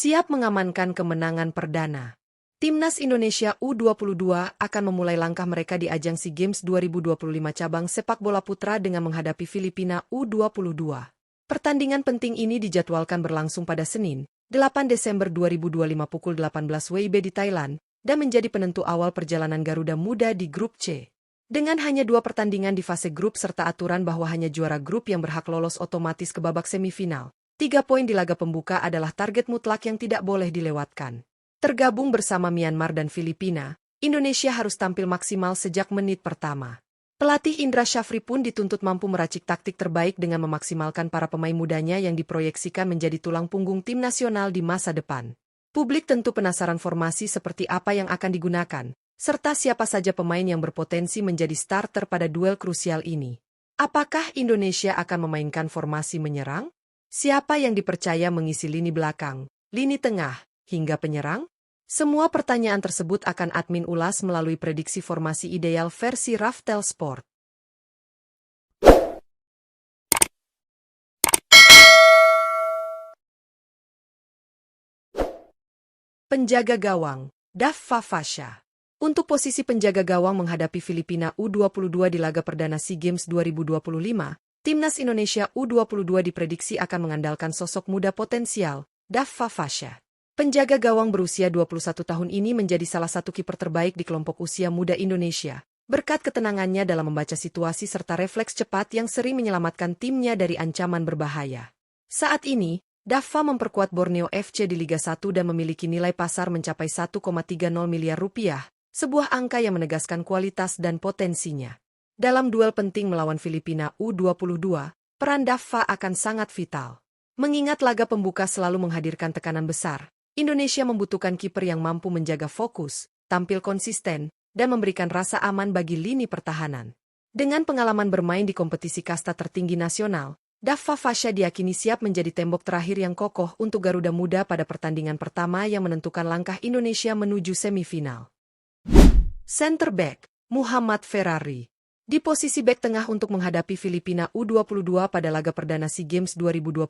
siap mengamankan kemenangan perdana. Timnas Indonesia U22 akan memulai langkah mereka di ajang SEA Games 2025 cabang sepak bola putra dengan menghadapi Filipina U22. Pertandingan penting ini dijadwalkan berlangsung pada Senin, 8 Desember 2025 pukul 18 WIB di Thailand, dan menjadi penentu awal perjalanan Garuda Muda di Grup C. Dengan hanya 2 pertandingan di fase grup serta aturan bahwa hanya juara grup yang berhak lolos otomatis ke babak semifinal, 3 poin di laga pembuka adalah target mutlak yang tidak boleh dilewatkan. Tergabung bersama Myanmar dan Filipina, Indonesia harus tampil maksimal sejak menit pertama. Pelatih Indra Syafri pun dituntut mampu meracik taktik terbaik dengan memaksimalkan para pemain mudanya yang diproyeksikan menjadi tulang punggung tim nasional di masa depan. Publik tentu penasaran formasi seperti apa yang akan digunakan, serta siapa saja pemain yang berpotensi menjadi starter pada duel krusial ini. Apakah Indonesia akan memainkan formasi menyerang? Siapa yang dipercaya mengisi lini belakang, lini tengah, hingga penyerang? Semua pertanyaan tersebut akan admin ulas melalui prediksi formasi ideal versi Raftel Sport. Penjaga gawang, Daffa Fasha. Untuk posisi penjaga gawang menghadapi Filipina U22 di laga perdana SEA Games 2025, Timnas Indonesia U22 diprediksi akan mengandalkan sosok muda potensial, Daffa Fasha. Penjaga gawang berusia 21 tahun ini menjadi salah satu kiper terbaik di kelompok usia muda Indonesia, berkat ketenangannya dalam membaca situasi serta refleks cepat yang sering menyelamatkan timnya dari ancaman berbahaya. Saat ini, Daffa memperkuat Borneo FC di Liga 1 dan memiliki nilai pasar mencapai 1,30 miliar rupiah, sebuah angka yang menegaskan kualitas dan potensinya. Dalam duel penting melawan Filipina U22, peran Daffa akan sangat vital. Mengingat laga pembuka selalu menghadirkan tekanan besar, Indonesia membutuhkan kiper yang mampu menjaga fokus, tampil konsisten, dan memberikan rasa aman bagi lini pertahanan. Dengan pengalaman bermain di kompetisi kasta tertinggi nasional, Daffa Fasha diyakini siap menjadi tembok terakhir yang kokoh untuk Garuda Muda pada pertandingan pertama yang menentukan langkah Indonesia menuju semifinal. Center back, Muhammad Ferrari. Di posisi bek tengah untuk menghadapi Filipina U22 pada laga perdana SEA Games 2025,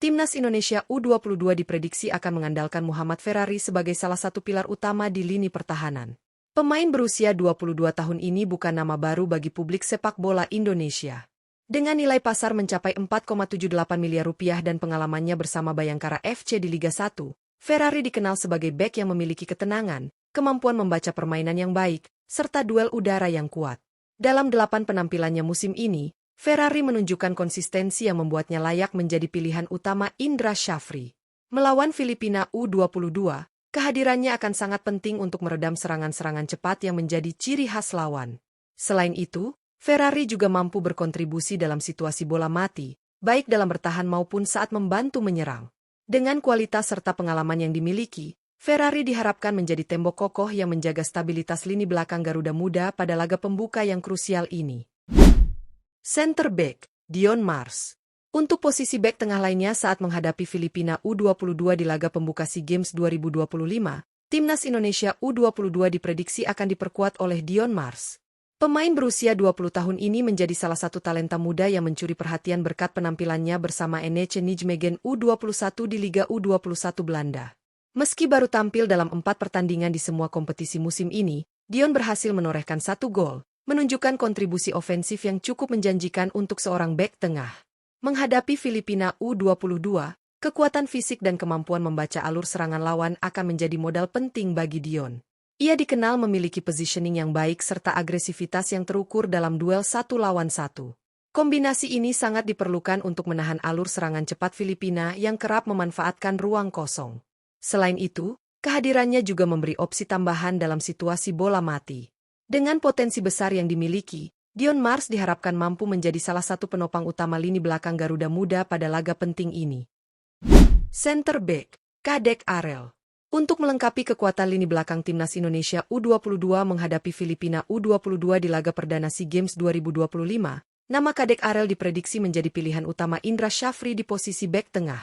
Timnas Indonesia U22 diprediksi akan mengandalkan Muhammad Ferrari sebagai salah satu pilar utama di lini pertahanan. Pemain berusia 22 tahun ini bukan nama baru bagi publik sepak bola Indonesia. Dengan nilai pasar mencapai 4,78 miliar rupiah dan pengalamannya bersama Bayangkara FC di Liga 1, Ferrari dikenal sebagai bek yang memiliki ketenangan, kemampuan membaca permainan yang baik, serta duel udara yang kuat. Dalam 8 penampilannya musim ini, Ferrari menunjukkan konsistensi yang membuatnya layak menjadi pilihan utama Indra Syafri. Melawan Filipina U22, kehadirannya akan sangat penting untuk meredam serangan-serangan cepat yang menjadi ciri khas lawan. Selain itu, Ferrari juga mampu berkontribusi dalam situasi bola mati, baik dalam bertahan maupun saat membantu menyerang. Dengan kualitas serta pengalaman yang dimiliki, Ferrari diharapkan menjadi tembok kokoh yang menjaga stabilitas lini belakang Garuda Muda pada laga pembuka yang krusial ini. Center back, Dion Mars. Untuk posisi bek tengah lainnya saat menghadapi Filipina U22 di laga pembuka SEA Games 2025, Timnas Indonesia U22 diprediksi akan diperkuat oleh Dion Mars. Pemain berusia 20 tahun ini menjadi salah satu talenta muda yang mencuri perhatian berkat penampilannya bersama NEC Nijmegen U21 di Liga U21 Belanda. Meski baru tampil dalam 4 pertandingan di semua kompetisi musim ini, Dion berhasil menorehkan 1 gol, menunjukkan kontribusi ofensif yang cukup menjanjikan untuk seorang bek tengah. Menghadapi Filipina U22, kekuatan fisik dan kemampuan membaca alur serangan lawan akan menjadi modal penting bagi Dion. Ia dikenal memiliki positioning yang baik serta agresivitas yang terukur dalam duel 1 lawan 1. Kombinasi ini sangat diperlukan untuk menahan alur serangan cepat Filipina yang kerap memanfaatkan ruang kosong. Selain itu, kehadirannya juga memberi opsi tambahan dalam situasi bola mati. Dengan potensi besar yang dimiliki, Dion Mars diharapkan mampu menjadi salah satu penopang utama lini belakang Garuda Muda pada laga penting ini. Center back, Kadek Arel. Untuk melengkapi kekuatan lini belakang Timnas Indonesia U22 menghadapi Filipina U22 di laga perdana SEA Games 2025, nama Kadek Arel diprediksi menjadi pilihan utama Indra Syafri di posisi bek tengah.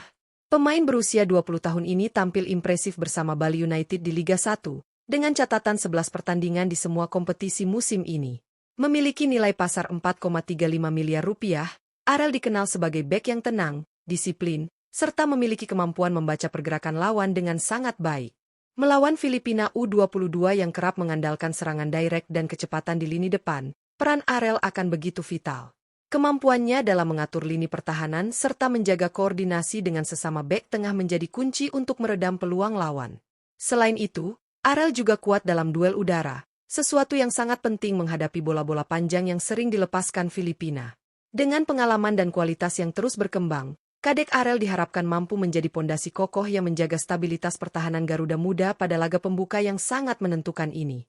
Pemain berusia 20 tahun ini tampil impresif bersama Bali United di Liga 1, dengan catatan 11 pertandingan di semua kompetisi musim ini. Memiliki nilai pasar 4,35 miliar rupiah, Arel dikenal sebagai bek yang tenang, disiplin, serta memiliki kemampuan membaca pergerakan lawan dengan sangat baik. Melawan Filipina U22 yang kerap mengandalkan serangan direct dan kecepatan di lini depan, peran Arel akan begitu vital. Kemampuannya dalam mengatur lini pertahanan serta menjaga koordinasi dengan sesama bek tengah menjadi kunci untuk meredam peluang lawan. Selain itu, Arel juga kuat dalam duel udara, sesuatu yang sangat penting menghadapi bola-bola panjang yang sering dilepaskan Filipina. Dengan pengalaman dan kualitas yang terus berkembang, Kadek Arel diharapkan mampu menjadi pondasi kokoh yang menjaga stabilitas pertahanan Garuda Muda pada laga pembuka yang sangat menentukan ini.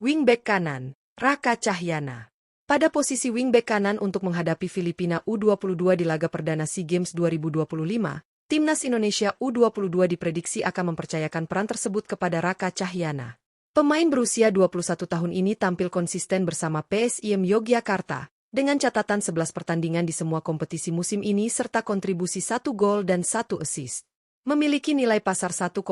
Wingback kanan, Raka Cahyana. Pada posisi wingback kanan untuk menghadapi Filipina U22 di laga perdana SEA Games 2025, Timnas Indonesia U22 diprediksi akan mempercayakan peran tersebut kepada Raka Cahyana. Pemain berusia 21 tahun ini tampil konsisten bersama PSIM Yogyakarta, dengan catatan 11 pertandingan di semua kompetisi musim ini serta kontribusi 1 gol dan 1 assist. Memiliki nilai pasar 1,30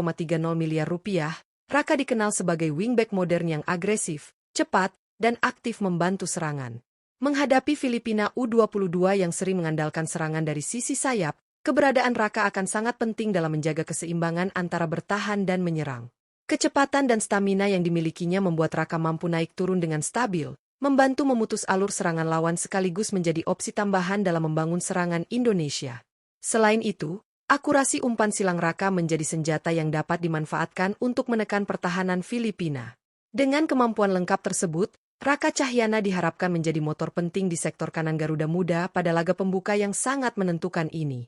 miliar rupiah, Raka dikenal sebagai wingback modern yang agresif, cepat, dan aktif membantu serangan. Menghadapi Filipina U22 yang sering mengandalkan serangan dari sisi sayap, keberadaan Raka akan sangat penting dalam menjaga keseimbangan antara bertahan dan menyerang. Kecepatan dan stamina yang dimilikinya membuat Raka mampu naik turun dengan stabil, membantu memutus alur serangan lawan sekaligus menjadi opsi tambahan dalam membangun serangan Indonesia. Selain itu, akurasi umpan silang Raka menjadi senjata yang dapat dimanfaatkan untuk menekan pertahanan Filipina. Dengan kemampuan lengkap tersebut, Raka Cahyana diharapkan menjadi motor penting di sektor kanan Garuda Muda pada laga pembuka yang sangat menentukan ini.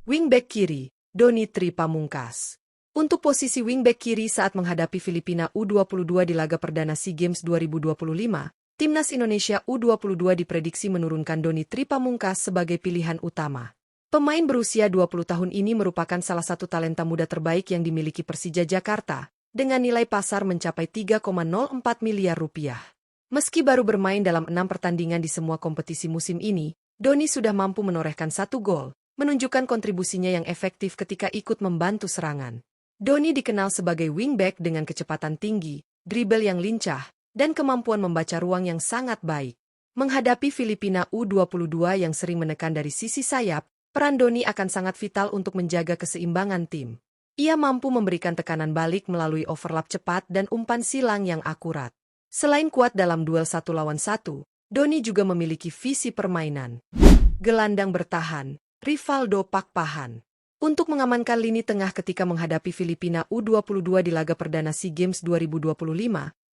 Wingback kiri, Doni Tri Pamungkas. Untuk posisi wingback kiri saat menghadapi Filipina U22 di laga perdana SEA Games 2025, Timnas Indonesia U22 diprediksi menurunkan Doni Tri Pamungkas sebagai pilihan utama. Pemain berusia 20 tahun ini merupakan salah satu talenta muda terbaik yang dimiliki Persija Jakarta, dengan nilai pasar mencapai 3,04 miliar rupiah. Meski baru bermain dalam 6 pertandingan di semua kompetisi musim ini, Doni sudah mampu menorehkan 1 gol, menunjukkan kontribusinya yang efektif ketika ikut membantu serangan. Doni dikenal sebagai wingback dengan kecepatan tinggi, dribble yang lincah, dan kemampuan membaca ruang yang sangat baik. Menghadapi Filipina U22 yang sering menekan dari sisi sayap, peran Doni akan sangat vital untuk menjaga keseimbangan tim. Ia mampu memberikan tekanan balik melalui overlap cepat dan umpan silang yang akurat. Selain kuat dalam duel 1 lawan 1, Doni juga memiliki visi permainan. Gelandang bertahan, Rivaldo Pakpahan. Untuk mengamankan lini tengah ketika menghadapi Filipina U22 di laga perdana SEA Games 2025,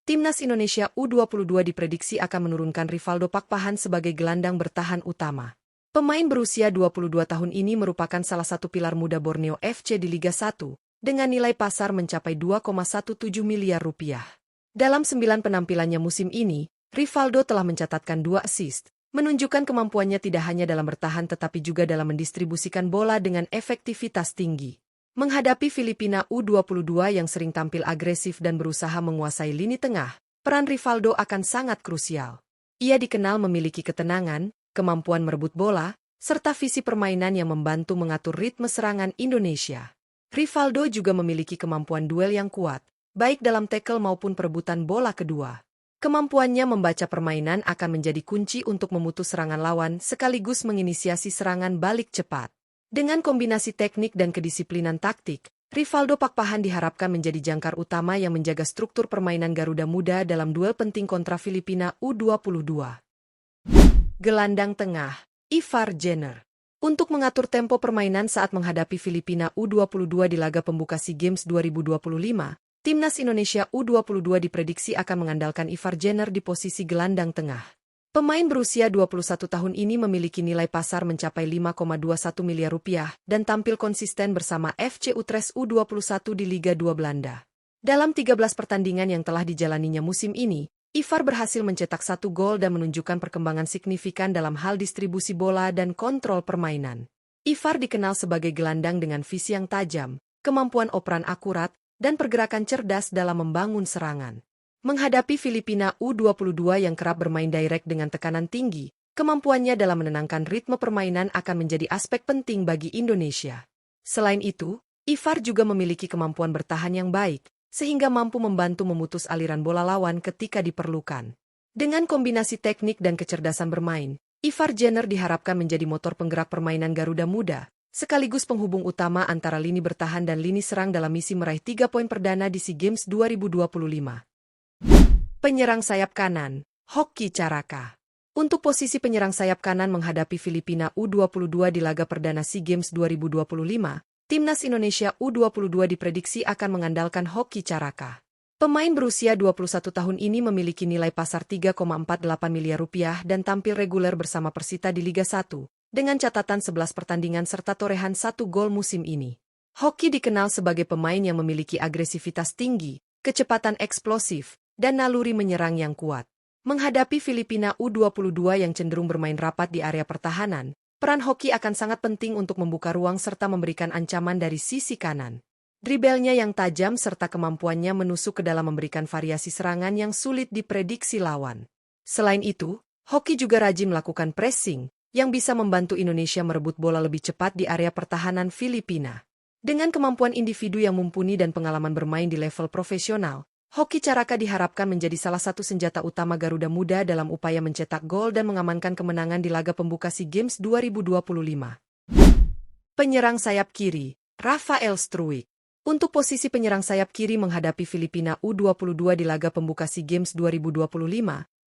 Timnas Indonesia U22 diprediksi akan menurunkan Rivaldo Pakpahan sebagai gelandang bertahan utama. Pemain berusia 22 tahun ini merupakan salah satu pilar muda Borneo FC di Liga 1, dengan nilai pasar mencapai 2,17 miliar rupiah. Dalam 9 penampilannya musim ini, Rivaldo telah mencatatkan 2 assist, menunjukkan kemampuannya tidak hanya dalam bertahan tetapi juga dalam mendistribusikan bola dengan efektivitas tinggi. Menghadapi Filipina U22 yang sering tampil agresif dan berusaha menguasai lini tengah, peran Rivaldo akan sangat krusial. Ia dikenal memiliki ketenangan, kemampuan merebut bola, serta visi permainan yang membantu mengatur ritme serangan Indonesia. Rivaldo juga memiliki kemampuan duel yang kuat, baik dalam tackle maupun perebutan bola kedua. Kemampuannya membaca permainan akan menjadi kunci untuk memutus serangan lawan sekaligus menginisiasi serangan balik cepat. Dengan kombinasi teknik dan kedisiplinan taktik, Rivaldo Pakpahan diharapkan menjadi jangkar utama yang menjaga struktur permainan Garuda Muda dalam duel penting kontra Filipina U22. Gelandang tengah, Ivar Jenner. Untuk mengatur tempo permainan saat menghadapi Filipina U22 di laga pembuka SEA Games 2025, Timnas Indonesia U22 diprediksi akan mengandalkan Ivar Jenner di posisi gelandang tengah. Pemain berusia 21 tahun ini memiliki nilai pasar mencapai 5,21 miliar rupiah dan tampil konsisten bersama FC Utrecht U21 di Liga 2 Belanda. Dalam 13 pertandingan yang telah dijalaninya musim ini, Ivar berhasil mencetak 1 gol dan menunjukkan perkembangan signifikan dalam hal distribusi bola dan kontrol permainan. Ivar dikenal sebagai gelandang dengan visi yang tajam, kemampuan operan akurat, dan pergerakan cerdas dalam membangun serangan. Menghadapi Filipina U22 yang kerap bermain direct dengan tekanan tinggi, kemampuannya dalam menenangkan ritme permainan akan menjadi aspek penting bagi Indonesia. Selain itu, Ivar juga memiliki kemampuan bertahan yang baik, sehingga mampu membantu memutus aliran bola lawan ketika diperlukan. Dengan kombinasi teknik dan kecerdasan bermain, Ivar Jenner diharapkan menjadi motor penggerak permainan Garuda Muda, sekaligus penghubung utama antara lini bertahan dan lini serang dalam misi meraih 3 poin perdana di SEA Games 2025. Penyerang sayap kanan, Hoki Caraka. Untuk posisi penyerang sayap kanan menghadapi Filipina U22 di laga perdana SEA Games 2025, Timnas Indonesia U22 diprediksi akan mengandalkan Hoki Caraka. Pemain berusia 21 tahun ini memiliki nilai pasar 3,48 miliar rupiah dan tampil reguler bersama Persita di Liga 1, dengan catatan 11 pertandingan serta torehan 1 gol musim ini. Hoki dikenal sebagai pemain yang memiliki agresivitas tinggi, kecepatan eksplosif, dan naluri menyerang yang kuat. Menghadapi Filipina U22 yang cenderung bermain rapat di area pertahanan, peran Hoki akan sangat penting untuk membuka ruang serta memberikan ancaman dari sisi kanan. Dribelnya yang tajam serta kemampuannya menusuk ke dalam memberikan variasi serangan yang sulit diprediksi lawan. Selain itu, Hoki juga rajin melakukan pressing, yang bisa membantu Indonesia merebut bola lebih cepat di area pertahanan Filipina. Dengan kemampuan individu yang mumpuni dan pengalaman bermain di level profesional, Hoki Caraka diharapkan menjadi salah satu senjata utama Garuda Muda dalam upaya mencetak gol dan mengamankan kemenangan di laga pembuka SEA Games 2025. Penyerang sayap kiri, Rafael Struijk. Untuk posisi penyerang sayap kiri menghadapi Filipina U22 di laga pembuka SEA Games 2025,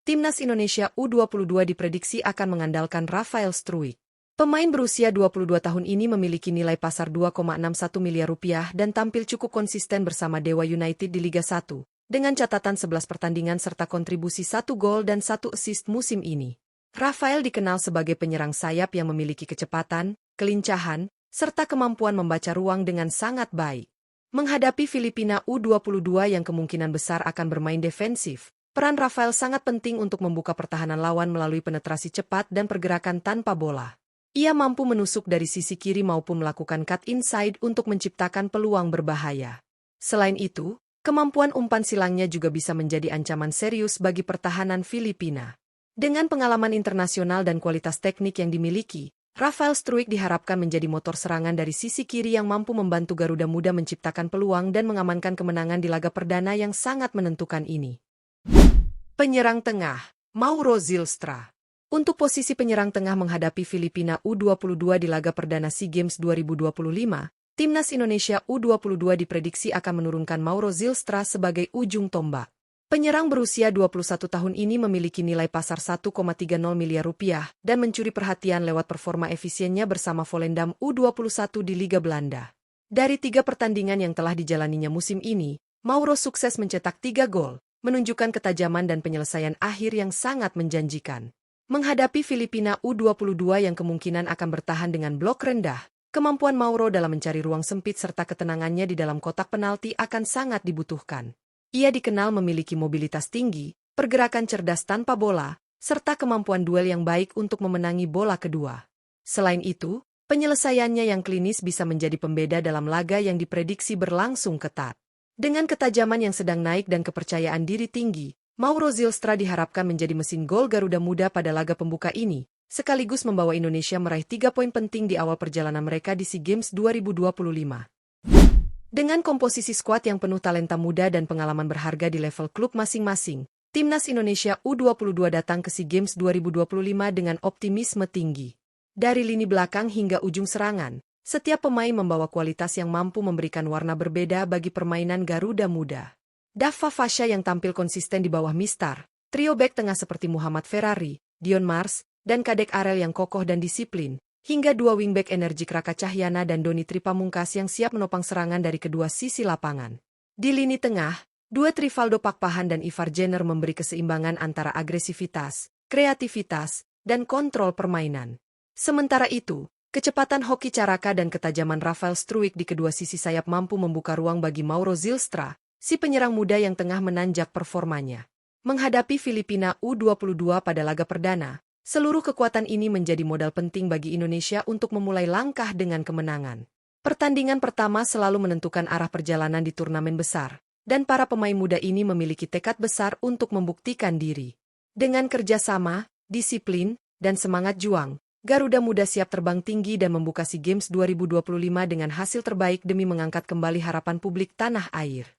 Timnas Indonesia U22 diprediksi akan mengandalkan Rafael Struijk. Pemain berusia 22 tahun ini memiliki nilai pasar 2,61 miliar rupiah dan tampil cukup konsisten bersama Dewa United di Liga 1, dengan catatan 11 pertandingan serta kontribusi 1 gol dan 1 assist musim ini. Rafael dikenal sebagai penyerang sayap yang memiliki kecepatan, kelincahan, serta kemampuan membaca ruang dengan sangat baik. Menghadapi Filipina U22 yang kemungkinan besar akan bermain defensif, peran Rafael sangat penting untuk membuka pertahanan lawan melalui penetrasi cepat dan pergerakan tanpa bola. Ia mampu menusuk dari sisi kiri maupun melakukan cut inside untuk menciptakan peluang berbahaya. Selain itu, kemampuan umpan silangnya juga bisa menjadi ancaman serius bagi pertahanan Filipina. Dengan pengalaman internasional dan kualitas teknik yang dimiliki, Rafael Struijk diharapkan menjadi motor serangan dari sisi kiri yang mampu membantu Garuda Muda menciptakan peluang dan mengamankan kemenangan di laga perdana yang sangat menentukan ini. Penyerang tengah, Mauro Zylstra. Untuk posisi penyerang tengah menghadapi Filipina U22 di laga perdana SEA Games 2025, Timnas Indonesia U22 diprediksi akan menurunkan Mauro Zylstra sebagai ujung tombak. Penyerang berusia 21 tahun ini memiliki nilai pasar 1,30 miliar rupiah dan mencuri perhatian lewat performa efisiennya bersama Volendam U21 di Liga Belanda. Dari 3 pertandingan yang telah dijalaninya musim ini, Mauro sukses mencetak 3 gol, menunjukkan ketajaman dan penyelesaian akhir yang sangat menjanjikan. Menghadapi Filipina U22 yang kemungkinan akan bertahan dengan blok rendah, kemampuan Mauro dalam mencari ruang sempit serta ketenangannya di dalam kotak penalti akan sangat dibutuhkan. Ia dikenal memiliki mobilitas tinggi, pergerakan cerdas tanpa bola, serta kemampuan duel yang baik untuk memenangi bola kedua. Selain itu, penyelesaiannya yang klinis bisa menjadi pembeda dalam laga yang diprediksi berlangsung ketat. Dengan ketajaman yang sedang naik dan kepercayaan diri tinggi, Mauro Zylstra diharapkan menjadi mesin gol Garuda Muda pada laga pembuka ini, sekaligus membawa Indonesia meraih 3 poin penting di awal perjalanan mereka di SEA Games 2025. Dengan komposisi skuad yang penuh talenta muda dan pengalaman berharga di level klub masing-masing, Timnas Indonesia U22 datang ke SEA Games 2025 dengan optimisme tinggi. Dari lini belakang hingga ujung serangan, setiap pemain membawa kualitas yang mampu memberikan warna berbeda bagi permainan Garuda Muda. Daf Fafasha yang tampil konsisten di bawah Mistar, trio bek tengah seperti Muhammad Ferrari, Dion Mars, dan Kadek Arel yang kokoh dan disiplin, hingga 2 wingback energik Raka Cahyana dan Doni Tripamungkas yang siap menopang serangan dari kedua sisi lapangan. Di lini tengah, duet Rivaldo Pakpahan dan Ivar Jenner memberi keseimbangan antara agresivitas, kreativitas, dan kontrol permainan. Sementara itu, kecepatan Hoki Caraka dan ketajaman Rafael Struijk di kedua sisi sayap mampu membuka ruang bagi Mauro Zylstra, si penyerang muda yang tengah menanjak performanya. Menghadapi Filipina U22 pada laga perdana, seluruh kekuatan ini menjadi modal penting bagi Indonesia untuk memulai langkah dengan kemenangan. Pertandingan pertama selalu menentukan arah perjalanan di turnamen besar, dan para pemain muda ini memiliki tekad besar untuk membuktikan diri. Dengan kerjasama, disiplin, dan semangat juang, Garuda Muda siap terbang tinggi dan membuka SEA Games 2025 dengan hasil terbaik demi mengangkat kembali harapan publik tanah air.